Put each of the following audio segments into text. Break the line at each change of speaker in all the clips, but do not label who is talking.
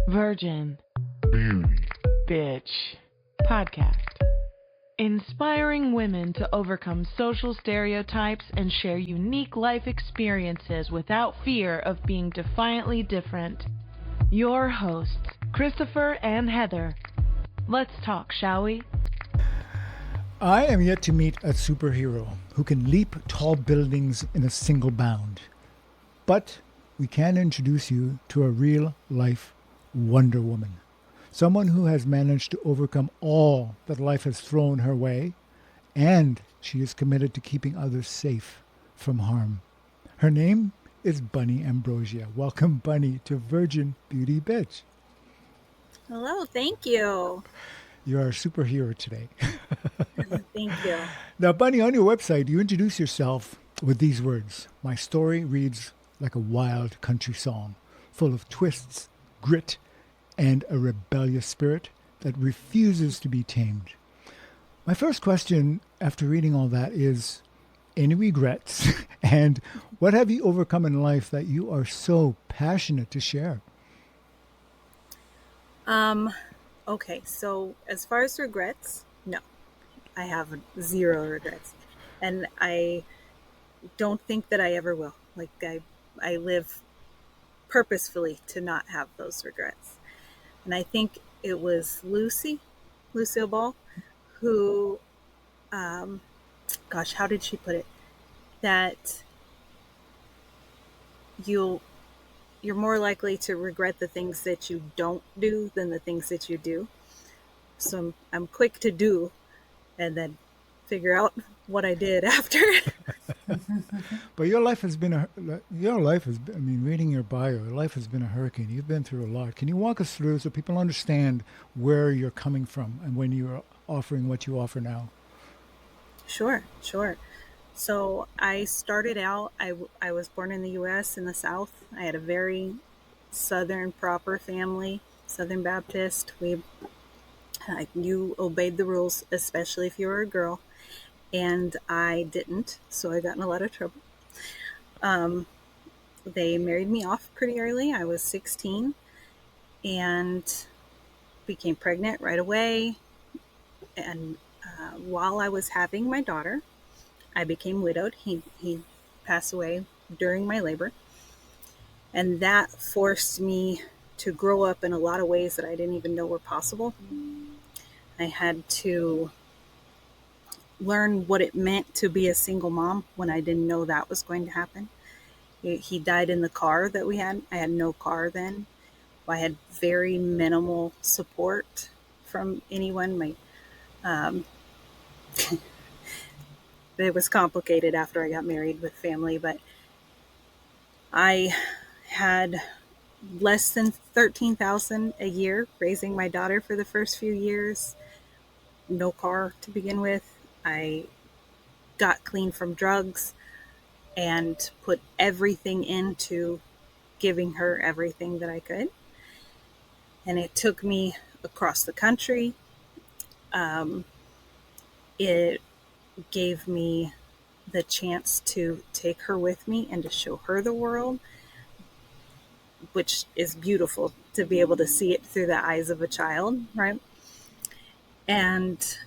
Virgin. Bitch. Podcast. Inspiring women to overcome social stereotypes and share unique life experiences without fear of being defiantly different. Your hosts, Christopher and Heather. Let's talk, shall we?
I am yet to meet a superhero who can leap tall buildings in a single bound. But we can introduce you to a real-life Wonder Woman. Someone who has managed to overcome all that life has thrown her way, and she is committed to keeping others safe from harm. Her name is Bunni Ambrosia. Welcome, Bunni, to VIRGIN.BEAUTY.B.
Hello, thank you.
You are a superhero today.
Thank you.
Now, Bunni, on your website, you introduce yourself with these words. My story reads like a wild country song, full of twists, grit, and a rebellious spirit that refuses to be tamed. My first question after reading all that is, any regrets? And what have you overcome in life that you are so passionate to share?
Okay, so as far as regrets, no, I have zero regrets. And I don't think that I ever will. Like I live purposefully to not have those regrets. And I think it was Lucille Ball, who, how did she put it? That you're more likely to regret the things that you don't do than the things that you do. So I'm quick to do and then figure out what I did after.
But your life has been reading your bio, your life has been a hurricane. You've been through a lot. Can you walk us through so people understand where you're coming from and when you're offering what you offer now?
Sure. So I started out, I was born in the U.S. in the South. I had a very Southern proper family, Southern Baptist. You obeyed the rules, especially if you were a girl. And I didn't, so I got in a lot of trouble. They married me off pretty early. I was 16 and became pregnant right away. And while I was having my daughter, I became widowed. He passed away during my labor. And that forced me to grow up in a lot of ways that I didn't even know were possible. I had to learn what it meant to be a single mom when I didn't know that was going to happen. He died in the car that we had. I had no car then. I had very minimal support from anyone. It was complicated after I got married with family, but I had less than $13,000 a year raising my daughter for the first few years. No car to begin with. I got clean from drugs and put everything into giving her everything that I could. And it took me across the country. It gave me the chance to take her with me and to show her the world, which is beautiful to be able to see it through the eyes of a child, right? And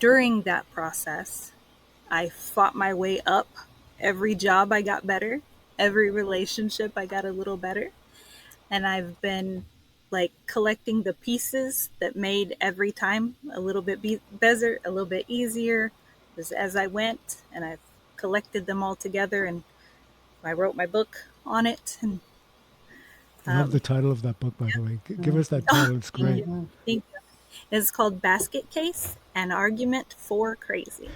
during that process, I fought my way up. Every job I got better. Every relationship I got a little better. And I've been collecting the pieces that made every time a little bit better, a little bit easier as I went. And I've collected them all together and I wrote my book on it. And
I love the title of that book, by the way. Give us that title. It's great.
Thank you. It's called Basket Case, An Argument for Crazy.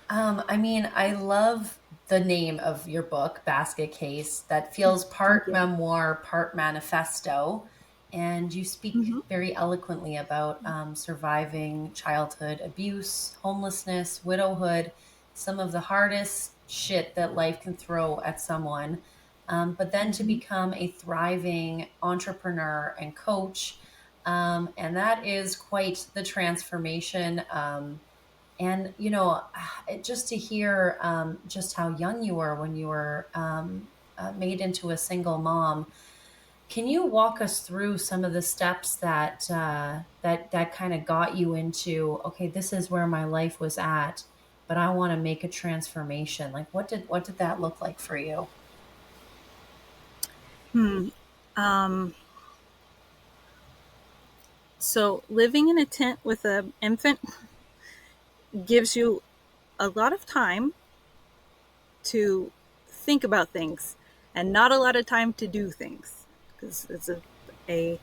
I love the name of your book, Basket Case. That feels part memoir, part manifesto. And you speak very eloquently about surviving childhood abuse, homelessness, widowhood, some of the hardest shit that life can throw at someone. But then to become a thriving entrepreneur and coach. And that is quite the transformation. And, just to hear just how young you were when you were made into a single mom, can you walk us through some of the steps that kind of got you into, okay, this is where my life was at, but I want to make a transformation? Like, what did that look like for you?
So living in a tent with an infant gives you a lot of time to think about things and not a lot of time to do things, because it's a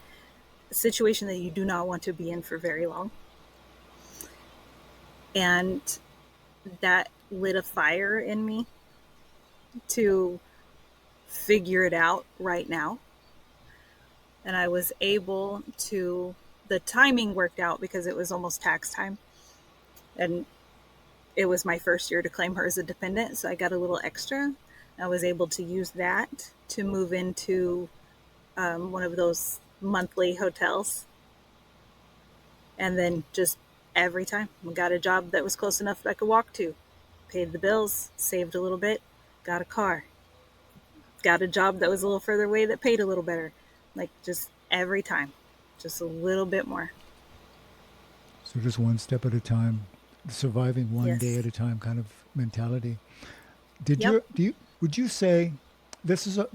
situation that you do not want to be in for very long. And that lit a fire in me to figure it out right now. And I was able to, the timing worked out because it was almost tax time. And it was my first year to claim her as a dependent, so I got a little extra. I was able to use that to move into one of those monthly hotels. And then just every time I got a job that was close enough that I could walk to, paid the bills, saved a little bit, got a car, got a job that was a little further away that paid a little better. Like, just every time, just a little bit more.
So just one step at a time, surviving one
Yes.
day at a time kind of mentality.
Yep.
Would you say this is a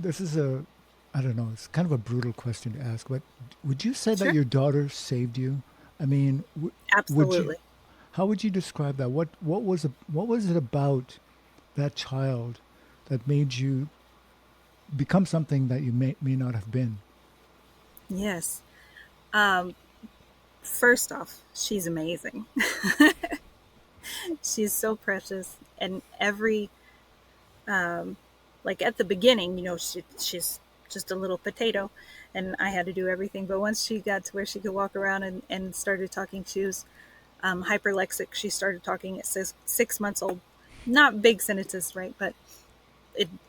I don't know, it's kind of a brutal question to ask, but would you say that
Sure.
your daughter saved you? I mean, would you,
Absolutely.
how would you describe that? What was it about that child that made you become something that you may not have been?
Yes. First off, she's amazing. She's so precious. And like at the beginning, she's just a little potato and I had to do everything. But once she got to where she could walk around and started talking, she was hyperlexic. She started talking at 6 months old. Not big sentences, right? But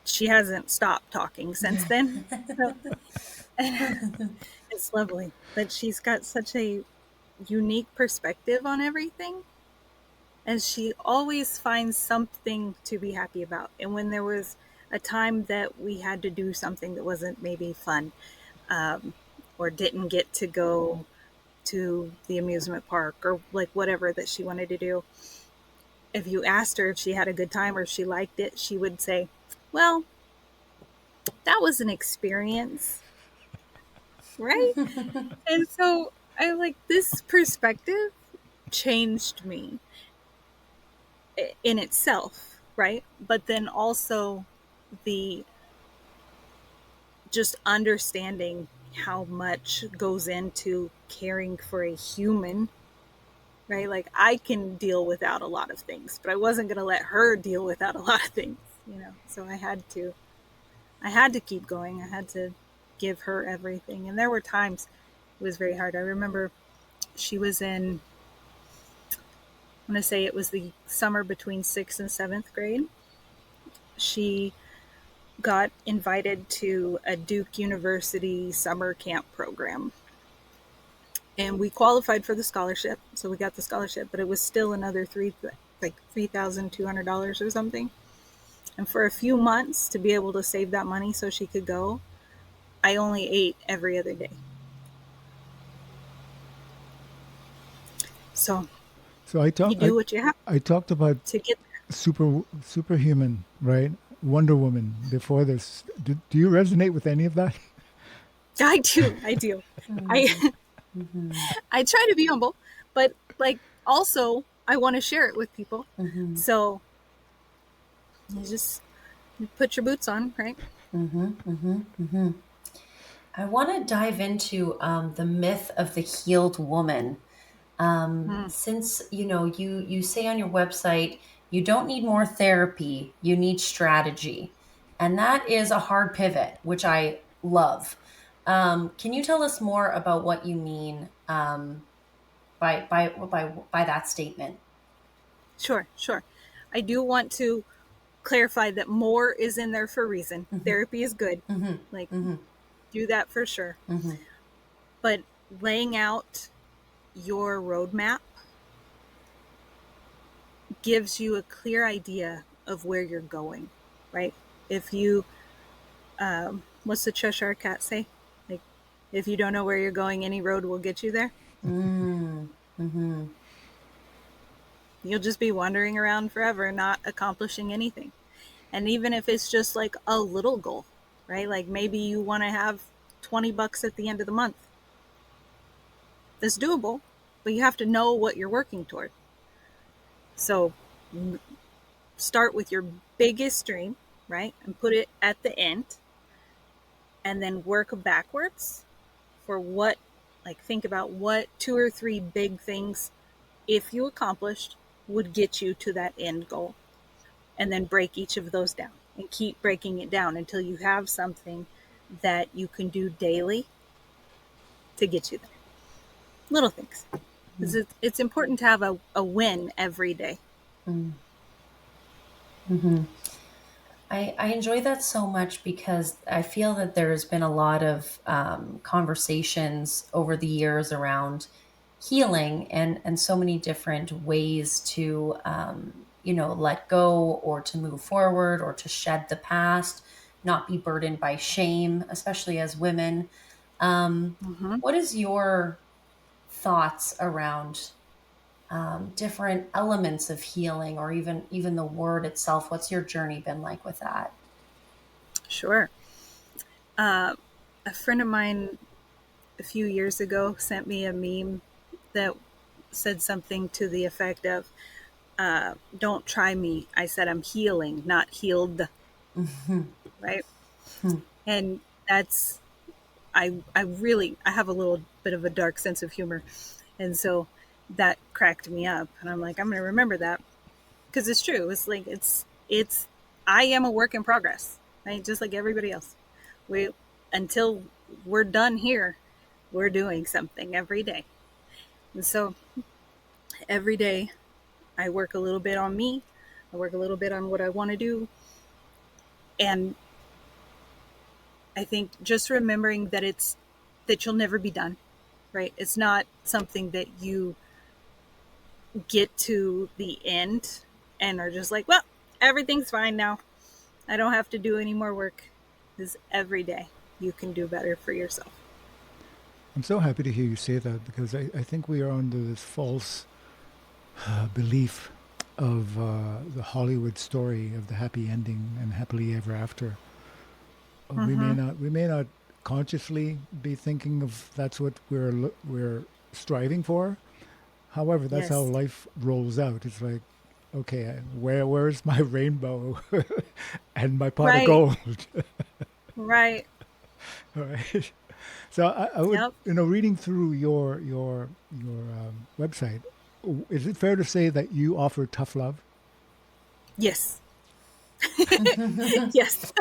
she hasn't stopped talking since then. So it's lovely. But she's got such a unique perspective on everything. And she always finds something to be happy about. And when there was a time that we had to do something that wasn't maybe fun, or didn't get to go to the amusement park or like whatever that she wanted to do, if you asked her if she had a good time or if she liked it, she would say, well, that was an experience, right? And so I like this perspective changed me in itself, right? But then also the just understanding how much goes into caring for a human, right? Like I can deal without a lot of things, but I wasn't going to let her deal without a lot of things. So I had to keep going. I had to give her everything. And there were times it was very hard. I remember she was in, I want to say it was the summer between 6th and 7th grade. She got invited to a Duke University summer camp program. And we qualified for the scholarship, so we got the scholarship, but it was still another $3,200 or something. And for a few months to be able to save that money so she could go, I only ate every other day. So
So
you do what you have
I talked about
to get there.
superhuman, right? Wonder Woman before this. Do you resonate with any of that?
I do. I I try to be humble, but like also I want to share it with people. So you put your boots on, right?
I want to dive into the myth of the healed woman. Since you say on your website you don't need more therapy, you need strategy, and that is a hard pivot, which I love. Can you tell us more about what you mean by that statement?
Sure. I do want to clarify that more is in there for a reason. Therapy is good. Like, do that for sure. But laying out your roadmap gives you a clear idea of where you're going, right? If you, what's the Cheshire Cat say? Like, if you don't know where you're going, any road will get you there.
Mm-hmm.
You'll just be wandering around forever, not accomplishing anything. And even if it's just like a little goal, right? Like maybe you want to have $20 at the end of the month. That's doable, but you have to know what you're working toward. So start with your biggest dream, right? And put it at the end, and then work backwards for what, like think about what 2 or 3 big things, if you accomplished, would get you to that end goal. And then break each of those down and keep breaking it down until you have something that you can do daily to get you there. Little things. Because it's important to have a win every day.
Mm-hmm. I enjoy that so much because I feel that there's been a lot of conversations over the years around healing and so many different ways to, let go or to move forward or to shed the past, not be burdened by shame, especially as women. What is your thoughts around different elements of healing, or even the word itself? What's your journey been like with that?
Sure. A friend of mine a few years ago sent me a meme that said something to the effect of, don't try me. I said I'm healing, not healed. Right. And that's, I have a little bit of a dark sense of humor. And so that cracked me up. And I'm like, I'm going to remember that, because it's true. It's like, I am a work in progress, right? Just like everybody else. Until we're done here, we're doing something every day. And so every day I work a little bit on me. I work a little bit on what I want to do. And I think just remembering that you'll never be done, right? It's not something that you get to the end and are just like, well, everything's fine now. I don't have to do any more work. Because every day you can do better for yourself.
I'm so happy to hear you say that, because I think we are under this false belief of the Hollywood story of the happy ending and happily ever after. We may not consciously be thinking of that's what we're striving for. However, that's how
Yes.
life rolls out. It's like, okay, where's my rainbow and my pot of
Right.
gold?
Right.
All right. So I would,
Yep.
reading through your website, is it fair to say that you offer tough love?
Yes. Yes.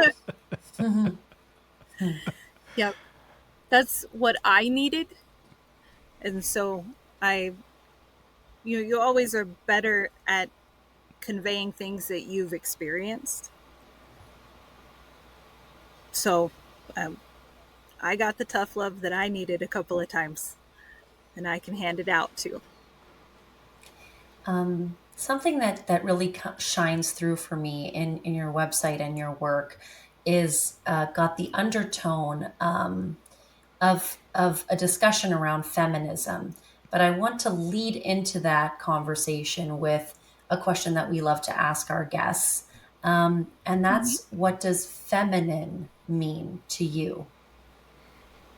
Yep. That's what I needed. And so you always are better at conveying things that you've experienced. So I got the tough love that I needed a couple of times, and I can hand it out too.
Something that really shines through for me in your website and your work is got the undertone of a discussion around feminism. But I want to lead into that conversation with a question that we love to ask our guests. And that's, what does feminine mean to you?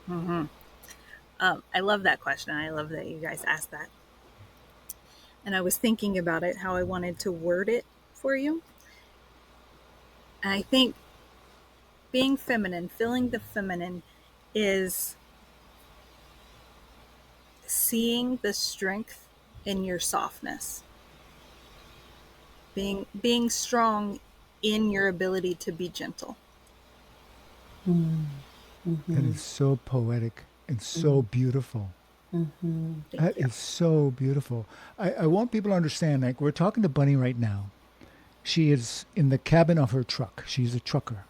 I love that question. I love that you guys asked that. And I was thinking about it, how I wanted to word it for you. And I think being feminine, feeling the feminine, is seeing the strength in your softness. Being strong in your ability to be gentle.
That is so poetic and so beautiful.
Thank
That
you.
is so beautiful. I want people to understand, like, we're talking to Bunny right now. She is in the cabin of her truck. She's a trucker.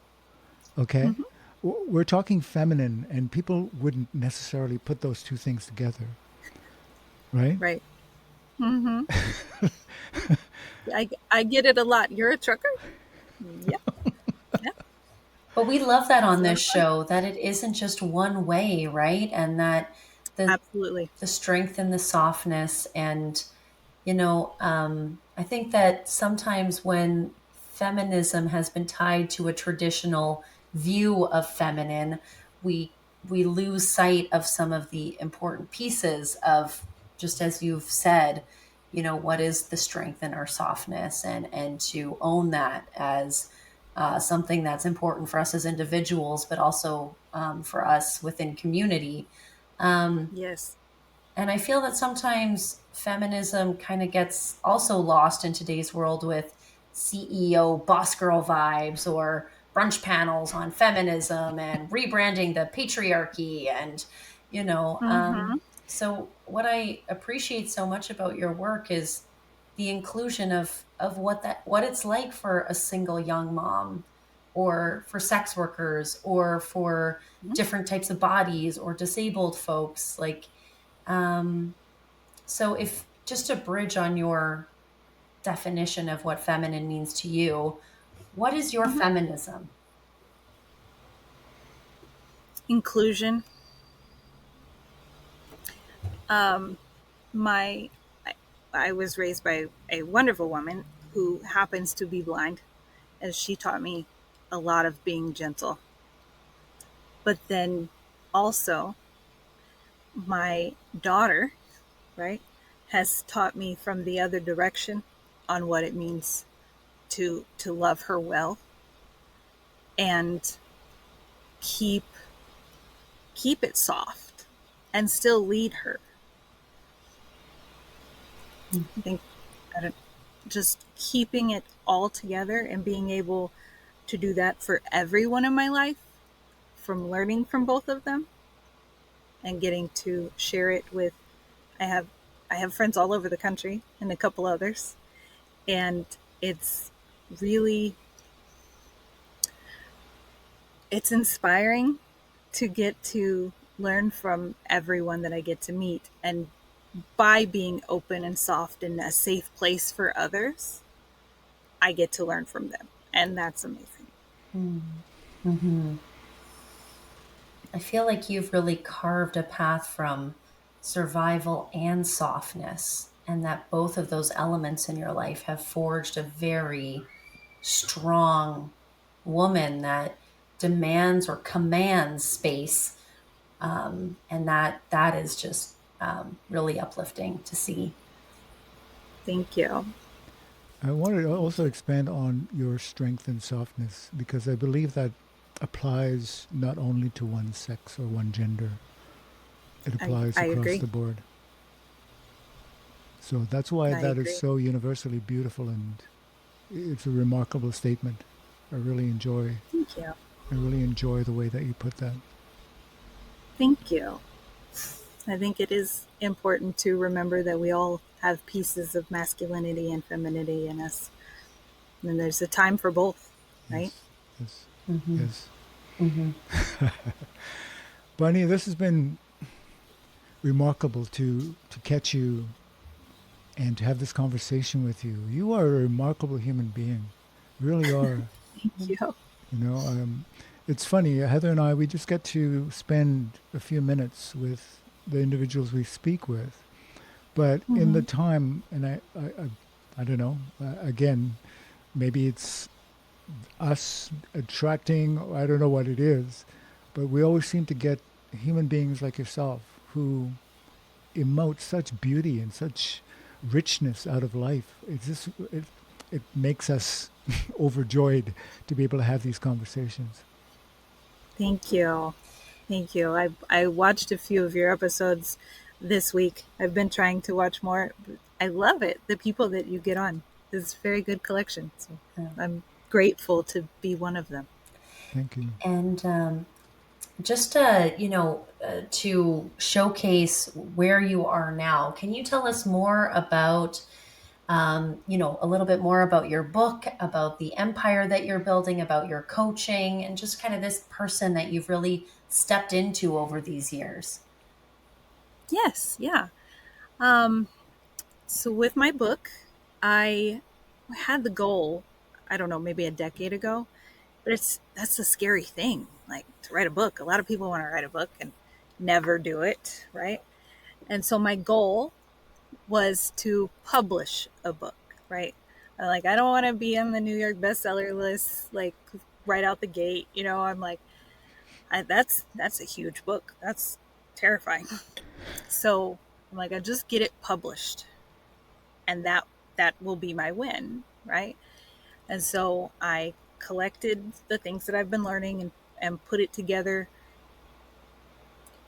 Okay? We're talking feminine, and people wouldn't necessarily put those two things together. Right?
Right. I get it a lot. You're a trucker? Yep. Yep.
But we love that
It's
on
a lot
this
of fun.
show, that it isn't just one way, right? And that the
Absolutely.
the strength and the softness. And I think that sometimes when feminism has been tied to a traditional view of feminine, we we lose sight of some of the important pieces of, just as you've said, what is the strength in our softness, and to own that as something that's important for us as individuals, but also for us within community. Um,
Yes.
and I feel that sometimes feminism kind of gets also lost in today's world with CEO boss girl vibes, or brunch panels on feminism and rebranding the patriarchy. And, you know,
Mm-hmm.
um, so what I appreciate so much about your work is the inclusion of what it's like for a single young mom, or for sex workers, or for different types of bodies, or disabled folks. Um, so, if just a bridge on your definition of what feminine means to you, what is your
Mm-hmm.
feminism?
Inclusion. Um, my I, I was raised by a wonderful woman who happens to be blind, and she taught me a lot of being gentle. But then also my daughter, right, has taught me from the other direction on what it means to love her well and keep keep it soft and still lead her. I think that just keeping it all together and being able to do that for everyone in my life, from learning from both of them and getting to share it with I have I have friends all over the country and a couple others, and it's really it's inspiring to get to learn from everyone that I get to meet, and by being open and soft and a safe place for others, I get to learn from them, and that's amazing.
Mm-hmm. I feel like you've really carved a path from survival and softness, and that both of those elements in your life have forged a very strong woman that demands or commands space. And that is just really uplifting to see.
Thank you.
I wanted to
Thank
also
you.
expand on your strength and softness because I believe that applies not only to one sex or one gender, it applies
I
across
agree.
the board. So that's why
I
that is
agree.
so universally beautiful, and it's a remarkable statement. I really enjoy
Thank you.
I really enjoy the way that you put that.
Thank you. I think it is important to remember that we all have pieces of masculinity and femininity in us. And there's a time for both, right?
Yes, yes,
Mm-hmm.
yes.
Mm-hmm.
Bunny, this has been remarkable to catch you and to have this conversation with you. You are a remarkable human being, really are.
Thank you.
You know, it's funny. Heather and I, we just get to spend a few minutes with the individuals we speak with, but in the
Mm-hmm.
time, and I don't know. Again, maybe it's us attracting. I don't know what it is, but we always seem to get human beings like yourself who emote such beauty and such richness out of life. It makes us overjoyed to be able to have these conversations.
Thank you. Thank you. I watched a few of your episodes this week. I've been trying to watch more. I love it. The people that you get on. It's a very good collection. So
Yeah.
I'm grateful to be one of them.
Thank you.
And just to showcase where you are now, can you tell us more about a little bit more about your book, about the empire that you're building, about your coaching, and just kind of this person that you've really stepped into over these years?
Yes, yeah. Um, so with my book, I had the goal, I don't know, maybe a decade ago, but that's a scary thing, like to write a book. A lot of people want to write a book and never do it, right? And so my goal was to publish a book, right? Like, I don't want to be on the New York bestseller list, like right out the gate. I'm like, that's a huge book. That's terrifying. So I'm like, I just get it published, and that will be my win, right? And so I collected the things that I've been learning and put it together,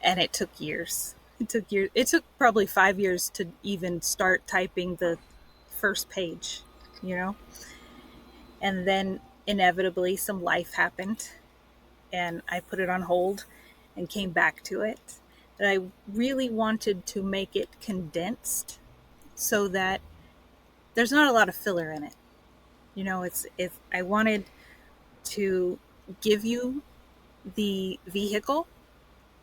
and it took years. It took probably 5 years to even start typing the first page, and then inevitably some life happened, and I put it on hold and came back to it. But I really wanted to make it condensed so that there's not a lot of filler in it. I wanted to give you the vehicle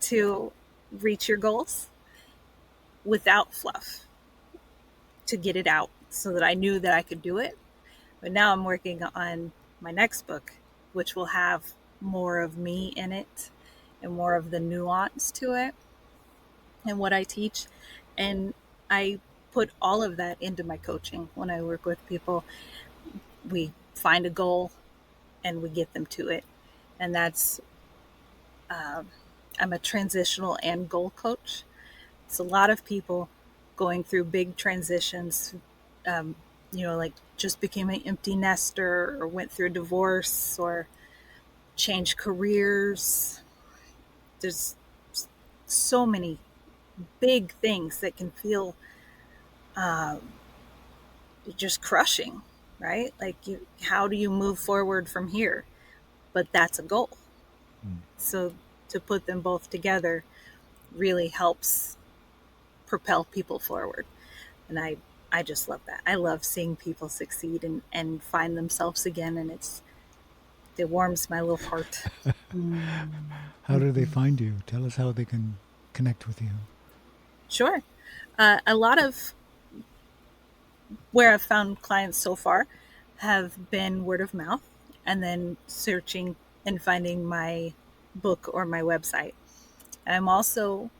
to reach your goals without fluff, to get it out so that I knew that I could do it. But now I'm working on my next book, which will have more of me in it and more of the nuance to it and what I teach. And I put all of that into my coaching. When I work with people, we find a goal and we get them to it. And that's, I'm a transitional and goal coach. It's a lot of people going through big transitions, like just became an empty nester or went through a divorce or changed careers. There's so many big things that can feel just crushing, right? Like, how do you move forward from here? But that's a goal. So to put them both together really helps propel people forward. And I just love that. I love seeing people succeed and find themselves again. And it warms my little heart.
How do they find you? Tell us how they can connect with you.
Sure. A lot of where I've found clients so far have been word of mouth, and then searching and finding my book or my website. I'm also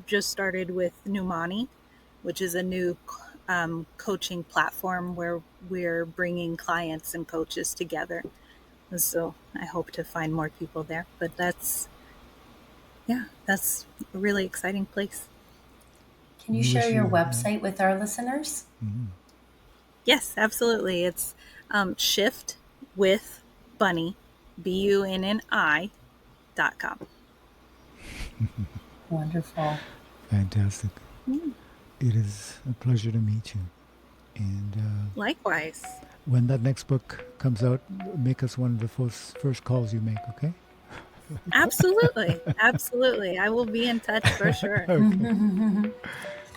just started with Numani, which is a new coaching platform where we're bringing clients and coaches together. And so I hope to find more people there. But that's a really exciting place.
Can you share your website with our listeners?
Mm-hmm.
Yes, absolutely. It's Shift with Bunni, BUNNI.com.
Wonderful.
Fantastic. It is a pleasure to meet you. And
likewise.
When that next book comes out, make us one of the first calls you make, okay?
Absolutely. Absolutely. I will be in touch for sure.
Okay.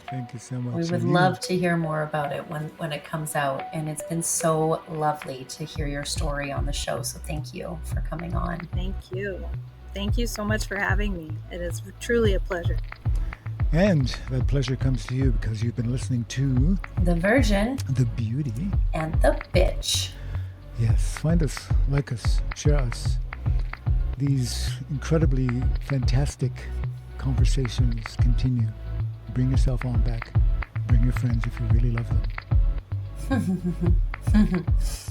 Thank you so much.
We would love to hear more about it when it comes out. And it's been so lovely to hear your story on the show. So thank you for coming on.
Thank you. Thank you so much for having me. It is truly a pleasure.
And that pleasure comes to you because you've been listening to
The Virgin,
The Beauty,
and The Bitch.
Yes, find us, like us, share us. These incredibly fantastic conversations continue. Bring yourself on back. Bring your friends if you really love them.